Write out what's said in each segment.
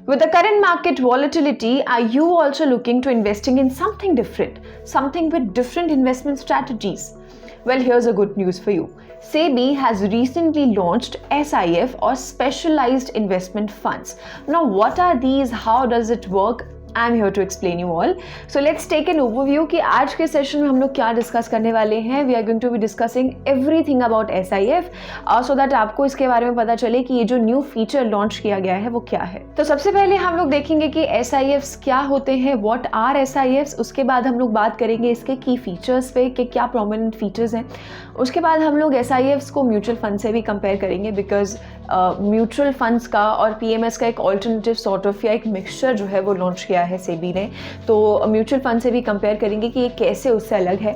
With the current market volatility, are you also looking to investing in something different, something with different investment strategies? Well, here's a good news for you. SEBI has recently launched SIF or Specialized Investment Funds. Now, what are these? How does it work? I'm here to explain you all. So let's take an overview कि आज के session में हम लोग क्या discuss करने वाले हैं. We are going to be discussing everything about SIF so that आपको इसके बारे में पता चले कि ये जो न्यू फीचर लॉन्च किया गया है वो क्या है. तो सबसे पहले हम लोग देखेंगे कि SIFs क्या होते हैं, what are SIFs. उसके बाद हम लोग बात करेंगे इसके की फीचर्स पे कि क्या प्रोमिनेंट फीचर्स हैं. उसके बाद हम लोग SIFs को म्यूचुअल फंड से भी कंपेयर करेंगे बिकॉज म्यूचुअल फंड्स का और PMS का एक ऑल्टरनेटिव सॉर्ट ऑफ या एक मिक्सचर जो है वो लॉन्च किया है सेबी ने. तो म्यूचुअल फंड से भी कंपेयर करेंगे कि ये कैसे उससे अलग है.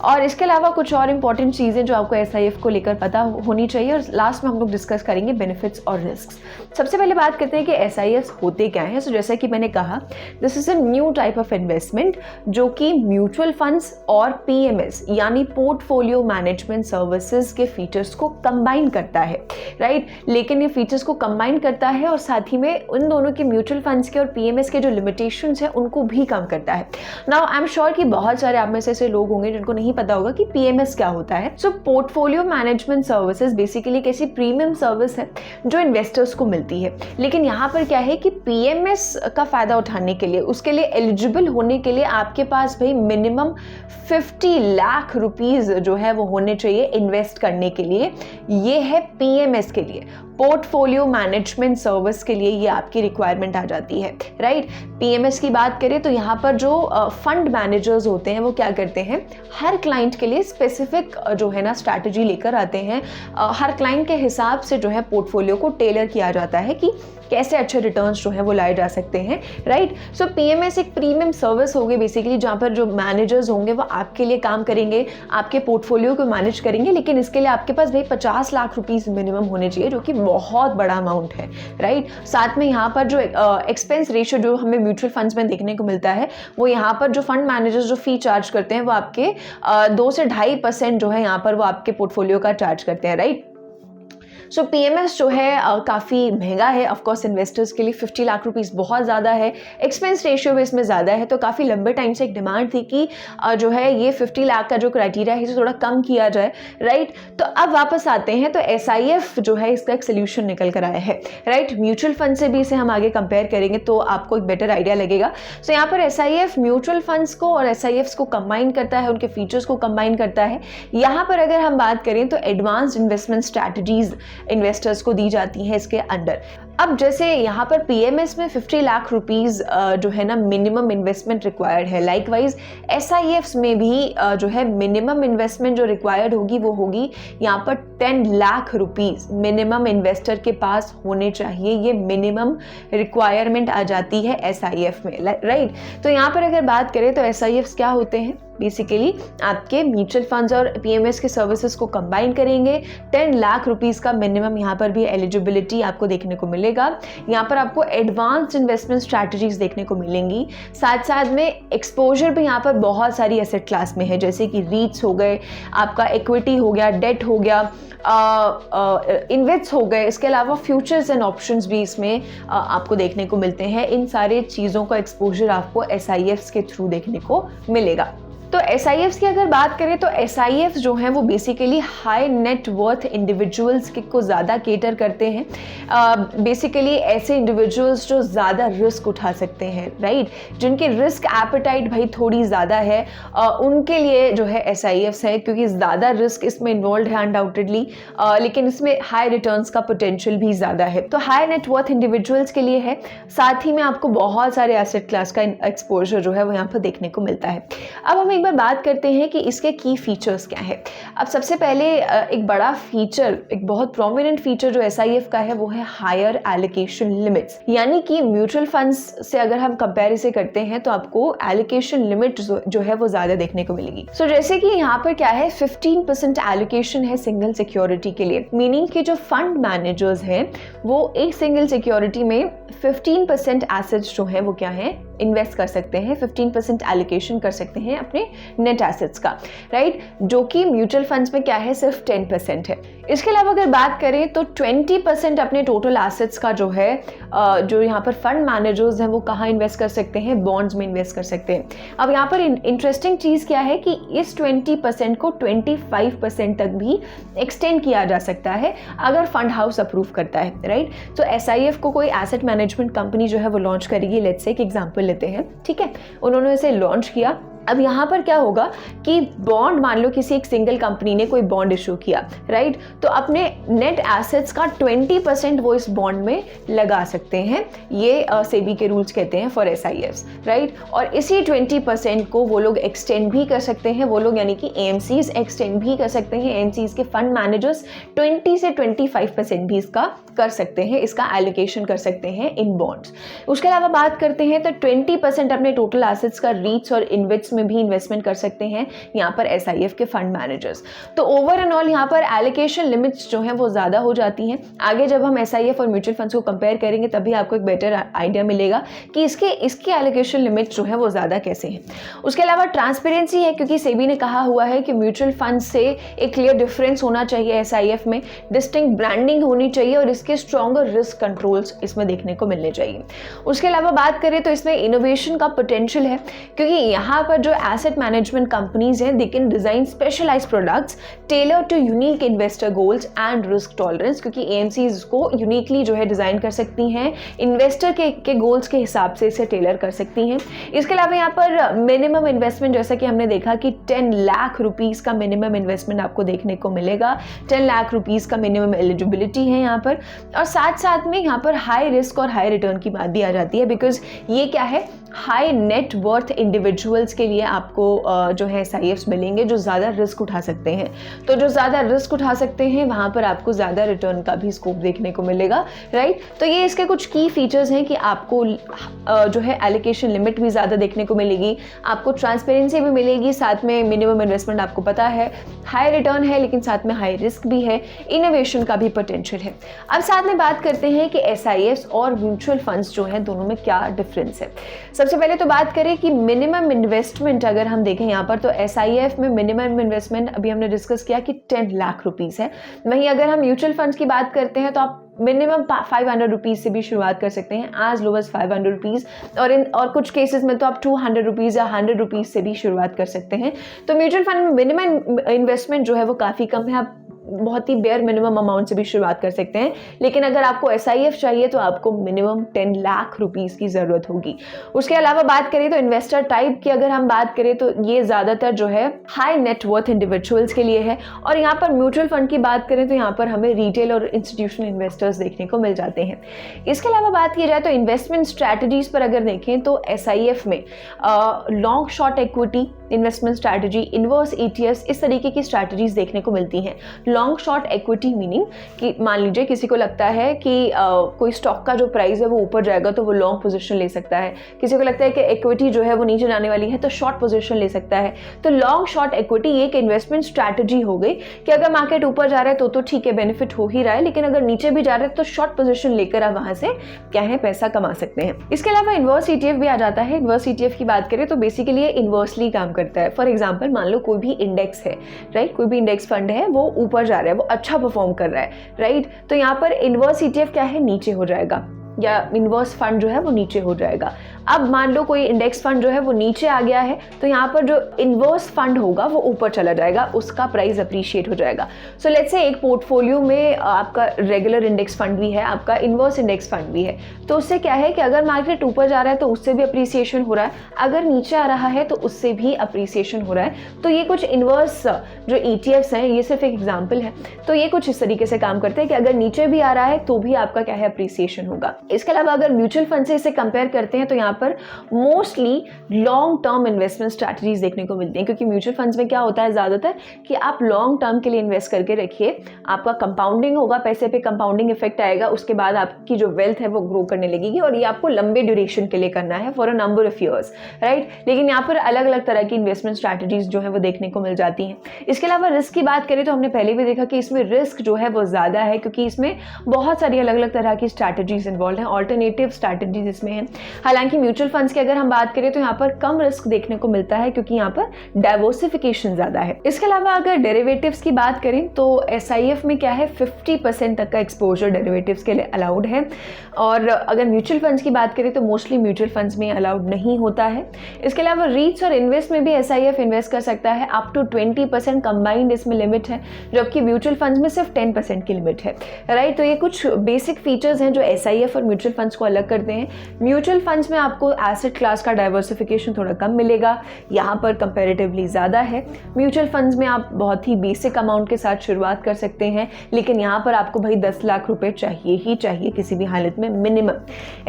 और इसके अलावा कुछ और इंपॉर्टेंट चीज़ें जो आपको SIF को लेकर पता होनी चाहिए. और लास्ट में हम लोग डिस्कस करेंगे बेनिफिट्स और रिस्क. सबसे पहले बात करते हैं कि SIFs होते क्या हैं. सो जैसा कि मैंने कहा, this is a new type of investment जो कि म्यूचुअल फंड्स और PMS यानी पोर्टफोलियो मैनेजमेंट सर्विसेज के फीचर्स को कंबाइन करता है, राइट. लेकिन ये फीचर्स को कंबाइन करता है और साथ ही में उन दोनों के म्यूचुअल फंड्स के और PMS के जो लिमिटेशंस हैं उनको भी कम करता है. नाउ आई एम श्योर कि बहुत सारे आप में से ऐसे लोग होंगे जिनको नहीं पता होगा कि PMS क्या होता है. सो पोर्टफोलियो मैनेजमेंट सर्विसेज बेसिकली एक ऐसी प्रीमियम सर्विस है जो इन्वेस्टर्स को मिलती है. लेकिन यहाँ पर क्या है कि PMS का फायदा उठाने के लिए, उसके लिए एलिजिबल होने के लिए आपके पास भाई मिनिमम 50 लाख रुपीज जो है वो होने चाहिए इन्वेस्ट करने के लिए. ये है PMS के लिए, पोर्टफोलियो मैनेजमेंट सर्विस के लिए ये आपकी रिक्वायरमेंट आ जाती है, राइट. PMS की बात करें तो यहाँ पर जो फंड मैनेजर्स होते हैं वो क्या करते हैं, हर क्लाइंट के लिए स्पेसिफिक जो है ना स्ट्रैटेजी लेकर आते हैं. हर क्लाइंट के हिसाब से जो है पोर्टफोलियो को टेलर किया जाता है कि कैसे अच्छे रिटर्न्स जो है वो लाए जा सकते हैं, राइट. सो PMS एक प्रीमियम सर्विस होगी बेसिकली जहाँ पर जो मैनेजर्स होंगे वो आपके लिए काम करेंगे, आपके पोर्टफोलियो को मैनेज करेंगे. लेकिन इसके लिए आपके पास भाई 50 लाख रुपीस मिनिमम होने चाहिए जो कि बहुत बड़ा अमाउंट है, राइट. साथ में यहाँ पर जो एक्सपेंस रेशियो जो हमें म्यूचुअल फंड्स में देखने को मिलता है वो यहाँ पर जो फंड मैनेजर्स जो फी चार्ज करते हैं वो आपके 2 से 2.5% जो है यहाँ पर वो आपके पोर्टफोलियो का चार्ज करते हैं, राइट. सो PMS जो है काफ़ी महंगा है. ऑफकोर्स इन्वेस्टर्स के लिए 50 लाख रुपीस बहुत ज़्यादा है. एक्सपेंस रेशियो भी इसमें ज़्यादा है. तो काफ़ी लंबे टाइम से एक डिमांड थी कि जो है ये 50 लाख का जो क्राइटेरिया है इसे थोड़ा कम किया जाए, राइट. तो अब वापस आते हैं तो SIF जो है इसका एक सोल्यूशन निकल कर आया है, राइट. म्यूचुअल फंड से भी इसे हम आगे कंपेयर करेंगे तो आपको एक बेटर आइडिया लगेगा. सो यहाँ पर SIF म्यूचुअल फंड्स को और SIFs को कंबाइन करता है, उनके फीचर्स को कंबाइन करता है. यहाँ पर अगर हम बात करें तो एडवांस्ड इन्वेस्टमेंट स्ट्रैटेजीज इन्वेस्टर्स को दी जाती हैं इसके अंडर. अब जैसे यहाँ पर PMS में 50 लाख रुपीस जो है ना मिनिमम इन्वेस्टमेंट रिक्वायर्ड है. लाइकवाइज SIFs में भी जो है मिनिमम इन्वेस्टमेंट जो रिक्वायर्ड होगी वो होगी यहाँ पर 10 लाख रुपीस मिनिमम इन्वेस्टर के पास होने चाहिए. ये मिनिमम रिक्वायरमेंट आ जाती है SIF में, राइट. तो यहाँ पर अगर बात करें तो SIFs क्या होते हैं, बेसिकली आपके म्यूचुअल फंड्स और PMS के सर्विसेज को कंबाइन करेंगे. 10 लाख रुपीस का मिनिमम यहाँ पर भी एलिजिबिलिटी आपको देखने को मिलेगा. यहाँ पर आपको एडवांस्ड इन्वेस्टमेंट स्ट्रैटेजीज देखने को मिलेंगी. साथ साथ में एक्सपोजर भी यहाँ पर बहुत सारी एसेट क्लास में है, जैसे कि रीट्स हो गए, आपका इक्विटी हो गया, डेट हो गया, इन्वेस्ट हो गए. इसके अलावा फ्यूचर्स एंड ऑप्शंस भी इसमें आपको देखने को मिलते हैं. इन सारे चीज़ों का एक्सपोजर आपको SIFs के थ्रू देखने को मिलेगा. तो SIFs की अगर बात करें तो SIFs जो हैं वो basically high net worth individuals को ज़्यादा केटर करते हैं. बेसिकली ऐसे इंडिविजुअल्स जो ज़्यादा रिस्क उठा सकते हैं, राइट. जिनकी रिस्क एपेटाइट भाई थोड़ी ज़्यादा है उनके लिए जो है SIFs है, क्योंकि ज़्यादा रिस्क इसमें इन्वॉल्व है अनडाउटेडली, लेकिन इसमें हाई रिटर्न्स का पोटेंशियल भी ज़्यादा है. तो हाई नेट वर्थ इंडिविजुअल्स के लिए है. साथ ही में आपको बहुत सारे एसेट क्लास का एक्सपोजर जो है वो यहाँ पर देखने को मिलता है. अब हम एक बार बात करते हैं कि इसके की फीचर्स क्या है. अब सबसे पहले एक बड़ा फीचर, एक बहुत प्रोमिनेंट फीचर जो SIF का है वो है हायर एलोकेशन लिमिट्स. यानी कि म्यूचुअल फंड्स से अगर हम कंपेयर इसे करते हैं तो आपको एलोकेशन लिमिट जो है वो ज्यादा देखने को मिलेगी. सो जैसे कि यहाँ पर क्या है 15% एलोकेशन है सिंगल सिक्योरिटी के लिए. मीनिंग कि जो फंड मैनेजर्स हैं वो एक सिंगल सिक्योरिटी में 15% एसेट्स जो है वो क्या है इन्वेस्ट कर सकते हैं, 15% एलोकेशन कर सकते हैं अपने नेट एसेट्स का, राइट. जो कि म्यूचुअल फंड्स में क्या है सिर्फ 10% है. इसके अलावा अगर बात करें तो 20% अपने टोटल एसेट्स का जो है जो यहाँ पर फंड मैनेजर्स हैं वो कहाँ इन्वेस्ट कर सकते हैं, बॉन्ड्स में इन्वेस्ट कर सकते हैं। अब यहाँ पर इंटरेस्टिंग चीज़ क्या है कि इस 20% को 25% तक भी एक्सटेंड किया जा सकता है अगर फंड हाउस अप्रूव करता है, राइट। तो SIF को कोई एसेट मैनेजमेंट कंपनी जो है वो लॉन्च करेगी, लेट्स से एक एग्जांपल लेते हैं, ठीक है, उन्होंने इसे लॉन्च किया। अब यहाँ पर क्या होगा कि बॉन्ड, मान लो किसी एक सिंगल कंपनी ने कोई बॉन्ड इशू किया, राइट, तो अपने नेट एसेट्स का 20% वो इस बॉन्ड में लगा सकते हैं। ये सेबी के रूल्स कहते हैं फॉर SIFs, राइट। और इसी 20% को वो लोग एक्सटेंड भी कर सकते हैं, वो लोग यानी कि AMCs एक्सटेंड भी कर सकते हैं। AMCs के फंड मैनेजर्स 20 से 25% भी इसका कर सकते हैं, इसका एलोकेशन कर सकते हैं इन बॉन्ड्स। उसके अलावा बात करते हैं तो 20% अपने टोटल एसेट्स का रीट्स और इन्वेट्स में भी इन्वेस्टमेंट कर सकते हैं यहाँ पर SIF के फंड मैनेजर्स। तो ओवर एंड ऑल यहाँ पर एलोकेशन लिमिट्स जो हैं वो ज़्यादा हो जाती हैं। आगे जब हम SIF और म्यूचुअल फंड्स को कंपेयर करेंगे तभी आपको एक बेटर आइडिया मिलेगा कि इसके एलोकेशन लिमिट्स जो है वो ज़्यादा कैसे हैं। उसके अलावा ट्रांसपेरेंसी है, क्योंकि सेबी ने कहा हुआ है कि म्यूचुअल फंड से एक क्लियर डिफरेंस होना चाहिए, SIF में डिस्टिंक्ट ब्रांडिंग होनी चाहिए और इसके स्ट्रॉन्गर रिस्क कंट्रोल्स इसमें देखने को मिलने चाहिए। उसके अलावा बात करें तो इसमें इनोवेशन का पोटेंशियल है, क्योंकि यहाँ पर जो एसेट मैनेजमेंट कंपनीज हैं they can design specialised products tailor to unique investor goals and risk tolerance, क्योंकि AMCs को यूनिकली जो है डिजाइन कर सकती हैं, इन्वेस्टर के गोल्स के हिसाब से इसे टेलर कर सकती हैं। इसके अलावा यहाँ पर मिनिमम इन्वेस्टमेंट, जैसा कि हमने देखा कि 10 लाख रुपीस का मिनिमम इन्वेस्टमेंट आपको देखने को मिलेगा, 10 लाख रुपीस का मिनिमम एलिजिबिलिटी है यहाँ पर। और साथ साथ में यहाँ पर हाई रिस्क और हाई रिटर्न की बात भी आ जाती है, बिकॉज ये क्या है, हाई नेट वर्थ इंडिविजुअल्स के लिए आपको जो है SIFs मिलेंगे जो ज़्यादा रिस्क उठा सकते हैं। तो जो ज़्यादा रिस्क उठा सकते हैं वहाँ पर आपको ज़्यादा रिटर्न का भी स्कोप देखने को मिलेगा, राइट। तो ये इसके कुछ की फीचर्स हैं कि आपको जो है एलोकेशन लिमिट भी ज़्यादा देखने को मिलेगी, आपको ट्रांसपेरेंसी भी मिलेगी, साथ में मिनिमम इन्वेस्टमेंट आपको पता है, हाई रिटर्न है लेकिन साथ में हाई रिस्क भी है, इनोवेशन का भी पोटेंशियल है। अब साथ में बात करते हैं कि SIFs और म्यूचुअल फंड्स जो हैं दोनों में क्या डिफरेंस है। सबसे पहले तो बात करें कि मिनिमम इन्वेस्टमेंट अगर हम देखें यहाँ पर तो SIF में मिनिमम इन्वेस्टमेंट अभी हमने डिस्कस किया कि 10 लाख रुपीस है। वहीं अगर हम म्यूचुअल फंड्स की बात करते हैं तो आप मिनिमम 500 रुपीज़ से भी शुरुआत कर सकते हैं, एज लो एज 500 रुपीज़, और कुछ केसेस में तो आप 200 रुपीज़ या 100 रुपीज़ से भी शुरुआत कर सकते हैं। तो म्यूचुअल फंड में मिनिमम इन्वेस्टमेंट जो है वो काफ़ी कम है, आप बहुत ही बेयर मिनिमम अमाउंट से भी शुरुआत कर सकते हैं। लेकिन अगर आपको SIF चाहिए तो आपको मिनिमम 10 लाख रुपीस की ज़रूरत होगी। उसके अलावा बात करें तो इन्वेस्टर टाइप की अगर हम बात करें तो ये ज़्यादातर जो है हाई नेटवर्थ इंडिविजुअल्स के लिए है, और यहाँ पर म्यूचुअल फंड की बात करें तो यहाँ पर हमें रिटेल और इंस्टीट्यूशनल इन्वेस्टर्स देखने को मिल जाते हैं। इसके अलावा बात की जाए तो इन्वेस्टमेंट स्ट्रैटेजीज पर अगर देखें तो SIF में long short equity investment strategy, inverse ETFs, इस तरीके की स्ट्रैटेजीज देखने को मिलती हैं। लॉन्ग शॉर्ट इक्विटी मीनिंग कि मान लीजिए किसी को लगता है कि कोई स्टॉक का जो प्राइस है वो ऊपर जाएगा तो वो लॉन्ग पोजीशन ले सकता है, किसी को लगता है कि इक्विटी जो है वो नीचे जाने वाली है तो शॉर्ट पोजीशन ले सकता है। तो लॉन्ग शॉर्ट इक्विटी एक इन्वेस्टमेंट स्ट्रैटेजी हो गई कि अगर मार्केट ऊपर जा रहा है तो ठीक है, बेनिफिट हो ही रहा है, लेकिन अगर नीचे भी जा रहा है तो शॉर्ट पोजीशन लेकर आप वहां से क्या है पैसा कमा सकते हैं। इसके अलावा इन्वर्स ETF भी आ जाता है। इन्वर्स ETF की बात करें तो बेसिकली इन्वर्सली काम करता है। फॉर एग्जाम्पल मान लो कोई भी इंडेक्स है, राइट, कोई भी इंडेक्स फंड है वो ऊपर जा रहा है, वो अच्छा परफॉर्म कर रहा है, राइट, तो यहाँ पर इन्वर्स ETF क्या है, नीचे हो जाएगा, या इन्वर्स फंड जो है वो नीचे हो जाएगा। अब मान लो कोई इंडेक्स फंड जो है वो नीचे आ गया है तो यहाँ पर जो इन्वर्स फंड होगा वो ऊपर चला जाएगा, उसका प्राइस अप्रिशिएट हो जाएगा। सो लेट्स से एक पोर्टफोलियो में आपका रेगुलर इंडेक्स फंड भी है, आपका इन्वर्स इंडेक्स फंड भी है, तो उससे क्या है कि अगर मार्केट ऊपर जा रहा है तो उससे भी अप्रिसिएशन हो रहा है, अगर नीचे आ रहा है तो उससे भी अप्रिसिएशन हो रहा है। तो ये कुछ इन्वर्स जो ETFs हैं, ये सिर्फ एक एग्जाम्पल है, तो ये कुछ इस तरीके से काम करते हैं कि अगर नीचे भी आ रहा है तो भी आपका क्या है, अप्रिसिएशन होगा। इसके अलावा अगर म्यूचुअल फंड से इसे कंपेयर करते हैं तो यहाँ पर mostly long term investment strategies देखने को मिलती हैं, क्योंकि म्यूचुअल फंड्स में क्या होता है ज़्यादातर कि आप लॉन्ग टर्म के लिए इन्वेस्ट करके रखिए, आपका कंपाउंडिंग होगा, पैसे पे कंपाउंडिंग इफेक्ट आएगा, उसके बाद आपकी जो वेल्थ है वो ग्रो करने लगेगी, और ये आपको लंबे ड्यूरेशन के लिए करना है for a number of years, right. लेकिन यहाँ पर अलग अलग तरह की इन्वेस्टमेंट स्ट्रैटेजीज जो है वो देखने को मिल जाती हैं। इसके अलावा रिस्क की बात करें तो हमने पहले भी देखा कि इसमें रिस्क जो है वो ज़्यादा है, क्योंकि इसमें बहुत सारी अलग अलग तरह की स्ट्रैटेजीज इन्वॉल्व इन्वॉल्व हैं, ऑल्टरनेटिव स्ट्रैटेजीज इसमें हैं। हालांकि म्यूचुअल फंड्स की अगर हम बात करें तो यहाँ पर कम रिस्क देखने को मिलता है क्योंकि यहाँ पर डाइवर्सिफिकेशन ज़्यादा है। इसके अलावा अगर डेरिवेटिव्स की बात करें तो SIF में क्या है 50% तक का एक्सपोजर डेरिवेटिव्स के लिए अलाउड है, और अगर म्यूचुअल फंड्स की बात करें तो मोस्टली म्यूचुअल फंड्स में अलाउड नहीं होता है। इसके अलावा रीट्स और इन्वेस्ट में भी SIF इन्वेस्ट कर सकता है, अप टू 20% कंबाइंड इसमें लिमिट है, जबकि म्यूचुअल फंड्स में सिर्फ 10% की लिमिट है, राइट। तो ये कुछ बेसिक फीचर्स हैं जो SIF और म्यूचुअल फंड्स को अलग करते हैं। म्यूचुअल फंड्स में आपको एसेट क्लास का डाइवर्सिफिकेशन थोड़ा कम मिलेगा, यहाँ पर कंपैरेटिवली ज़्यादा है। म्यूचुअल फंड्स में आप बहुत ही बेसिक अमाउंट के साथ शुरुआत कर सकते हैं, लेकिन यहाँ पर आपको भाई 10 लाख रुपए चाहिए ही चाहिए किसी भी हालत में मिनिमम।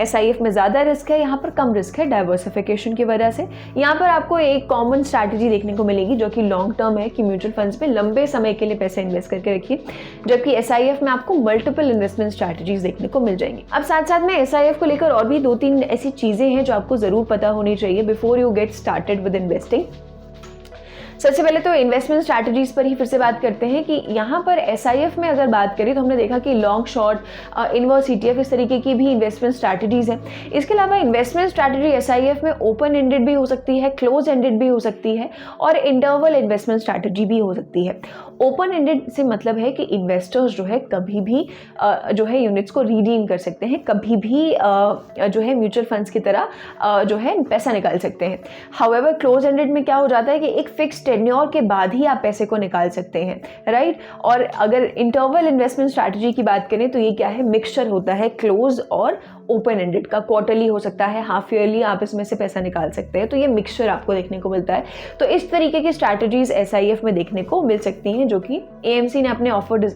SIF में ज़्यादा रिस्क है, यहाँ पर कम रिस्क है डाइवर्सिफिकेशन की वजह से। यहाँ पर आपको एक कॉमन स्ट्रैटेजी देखने को मिलेगी जो कि लॉन्ग टर्म है कि म्यूचुअल फंड्स में लंबे समय के लिए पैसे इन्वेस्ट करके रखिए, जबकि SIF में आपको मल्टीपल इन्वेस्टमेंट स्ट्रैटेजीज देखने को मिल जाएंगी। अब साथ साथ में SIF को लेकर और भी 2-3 ऐसी चीज़ें हैं जो आपको ज़रूर पता होनी चाहिए before you get started with investing. सबसे पहले तो इन्वेस्टमेंट स्ट्रैटेजीज पर ही फिर से बात करते हैं कि यहाँ पर SIF में अगर बात करें तो हमने देखा कि लॉन्ग शॉर्ट, इनवर्स ETF इस तरीके की भी इन्वेस्टमेंट स्ट्रैटेजीज हैं। इसके अलावा इन्वेस्टमेंट स्ट्रैटेजी SIF में ओपन एंडेड भी हो सकती है, क्लोज एंडेड भी हो सकती है, और इंटरवल इन्वेस्टमेंट स्ट्रैटेजी भी हो सकती है। ओपन एंडेड से मतलब है कि इन्वेस्टर्स जो है कभी भी जो है यूनिट्स को रिडीम कर सकते हैं, कभी भी जो है म्यूचुअल फंड्स की तरह जो है पैसा निकाल सकते हैं। हाउएवर क्लोज एंडेड में क्या हो जाता है कि एक फिक्स टेन्योर के बाद ही आप पैसे को निकाल सकते हैं, राइट। और अगर इंटरवल इन्वेस्टमेंट स्ट्रैटेजी की बात करें तो ये क्या है, मिक्सचर होता है क्लोज और ओपन एंडेड का। क्वार्टरली हो सकता है, हाफ ईयरली आप इसमें से पैसा निकाल सकते हैं, तो ये मिक्सचर आपको देखने को मिलता है। तो इस तरीके की स्ट्रैटेजीज SIF में देखने को मिल सकती हैं जो कि AMC ने अपने ऑफर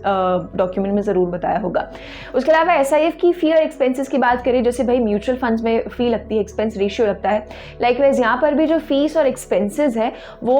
डॉक्यूमेंट में ज़रूर बताया होगा। उसके अलावा SIF की फी और एक्सपेंसेस की बात करें, जैसे भाई म्यूचुअल फंड्स में फी लगती है, एक्सपेंस रेशियो लगता है, लाइकवाइज यहाँ पर भी जो फीस और एक्सपेंसेस है वो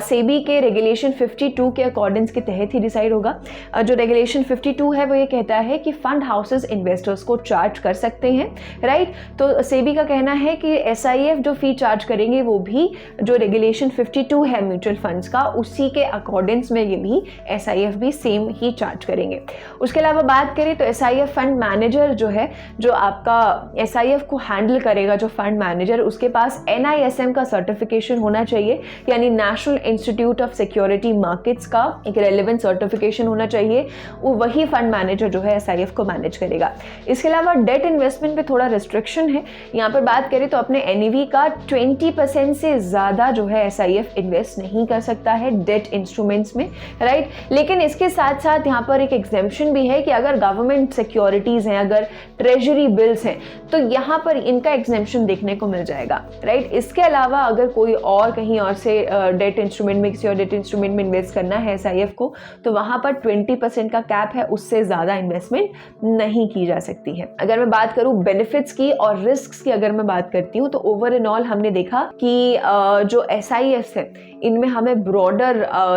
सेबी के रेगुलेशन 52 के अकॉर्डिंग्स के तहत ही डिसाइड होगा। जो रेगुलेशन 52 है वो ये कहता है कि फंड हाउसेस इन्वेस्टर्स को चार्ज कर सकते हैं, राइट। तो सेबी का कहना है कि SIF जो फी चार्ज करेंगे वो भी जो रेगुलेशन 52 है म्यूचुअल फंड्स का, उसी के अकॉर्डिंग्स में ये भी SIF भी सेम ही चार्ज करेंगे। उसके अलावा बात करें तो SIF फंड मैनेजर जो है, जो आपका SIF को हैंडल करेगा, जो फंड मैनेजर, उसके पास NISM का सर्टिफिकेशन होना चाहिए, यानी national institute of security markets का एक रेलेवेंट सर्टिफिकेशन होना चाहिए। वो वही फंड मैनेजर जो है SIF को मैनेज करेगा। इसके अलावा डेट इन्वेस्टमेंट पे थोड़ा रिस्ट्रिक्शन है। यहाँ पर बात करें तो अपने NAV का 20% से ज़्यादा जो है SIF इन्वेस्ट नहीं कर सकता है डेट इंस्ट्रूमेंट्स में, राइट। लेकिन इसके साथ साथ यहाँ पर एक एग्जेम्पशन भी है कि अगर गवर्नमेंट सिक्योरिटीज़ हैं, अगर ट्रेजरी बिल्स हैं, तो यहाँ पर इनका एग्जेम्पशन देखने को मिल जाएगा, राइट। इसके अलावा अगर कोई और कहीं और से डेट इंस्ट्रूमेंट में, किसी और डेट इंस्ट्रूमेंट में इन्वेस्ट करना है SIF को, तो वहाँ पर 20% का कैप है, उससे ज़्यादा इन्वेस्टमेंट नहीं की जा सकती है। अगर मैं बात करूँ बेनिफिट्स की और रिस्क्स की, अगर मैं बात करती हूँ तो ओवर एंड ऑल हमने देखा कि जो SIFs है इनमें हमें ब्रॉडर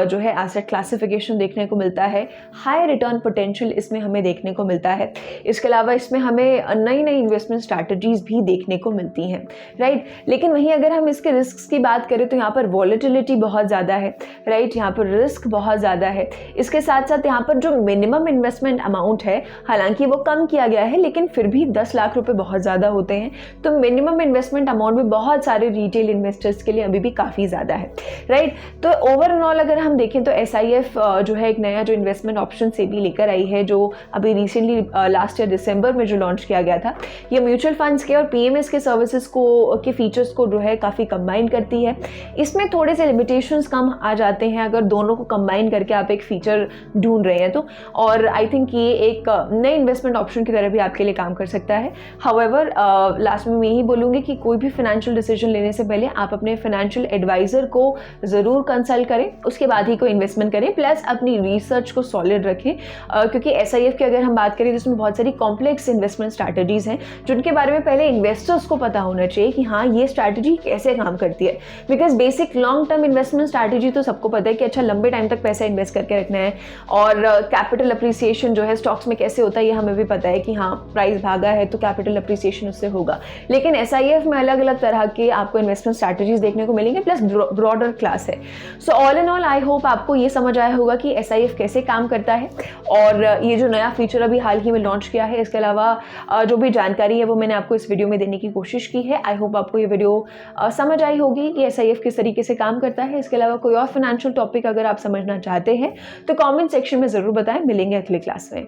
जो है एसेट क्लासिफिकेशन देखने को मिलता है, हाई रिटर्न पोटेंशियल इसमें हमें देखने को मिलता है। इसके अलावा इसमें हमें नई नई इन्वेस्टमेंट स्ट्रैटेजीज भी देखने को मिलती हैं, राइट। लेकिन वहीं अगर हम इसके रिस्क की बात करें तो यहाँ पर वॉलेटिलिटी बहुत ज़्यादा है, राइट। यहाँ पर रिस्क बहुत ज़्यादा है। इसके साथ साथ यहाँ पर जो मिनिमम इन्वेस्टमेंट अमाउंट है, हालांकि वो कम किया गया है, लेकिन फिर भी 10 लाख रुपए बहुत ज़्यादा होते हैं। तो मिनिमम इन्वेस्टमेंट अमाउंट भी बहुत सारे रिटेल इन्वेस्टर्स के लिए अभी भी काफ़ी ज़्यादा है, राइट। तो ओवरऑल अगर हम देखें तो SIF जो है एक नया जो इन्वेस्टमेंट ऑप्शन सेबी लेकर आई है, जो अभी रिसेंटली लास्ट ईयर दिसंबर में जो लॉन्च किया गया था। ये म्यूचुअल फंड्स के और PMS के सर्विसेज को के फीचर्स को जो है काफ़ी कंबाइन करती है। इसमें थोड़े से लिमिटेशंस कम आ जाते हैं अगर दोनों को कंबाइन करके आप एक फीचर ढूंढ रहे हैं तो, और आई थिंक ये एक नए इन्वेस्टमेंट ऑप्शन की तरह भी आपके लिए काम कर सकता है। हाउएवर लास्ट में मैं यही बोलूँगी कि कोई भी फाइनेंशियल डिसीजन लेने से पहले आप अपने फाइनेंशियल एडवाइजर को ज़रूर कंसल्ट करें, उसके बाद ही कोई इन्वेस्टमेंट करें, प्लस अपनी रिसर्च को सॉलिड रखें, क्योंकि SIF की अगर हम बात करें तो इसमें बहुत सारी कॉम्प्लेक्स इन्वेस्टमेंट स्ट्रैटेजीज हैं जिनके बारे में पहले इन्वेस्टर्स को पता होना चाहिए कि हाँ ये स्ट्रैटेजी कैसे काम करती है। Because basic long term investment strategy तो सबको पता है कि अच्छा लंबे टाइम तक पैसा इन्वेस्ट करके रखना है, और कैपिटल अप्रिसिएशन जो है स्टॉक्स में कैसे होता है ये हमें भी पता है कि हाँ प्राइस भागा है तो कैपिटल अप्रिसिएशन उससे होगा। लेकिन SIF में अलग अलग तरह के आपको इन्वेस्टमेंट स्ट्रैटेजीज देखने को मिलेंगे, प्लस ब्रॉडर क्लास है। So all in all I hope आपको ये समझ आया होगा कि SIF कैसे काम करता है और ये जो नया फीचर अभी हाल ही में लॉन्च किया है, इसके अलावा जो भी जानकारी है वो मैंने आपको इस वीडियो में देने की कोशिश की है। आई होप आपको ये वीडियो समझ आई होगी कि SIF किस तरीके से काम करता है। इसके अलावा कोई और फाइनेंशियल टॉपिक अगर आप समझना चाहते हैं तो कमेंट सेक्शन में ज़रूर बताएं। मिलेंगे अगले क्लास में।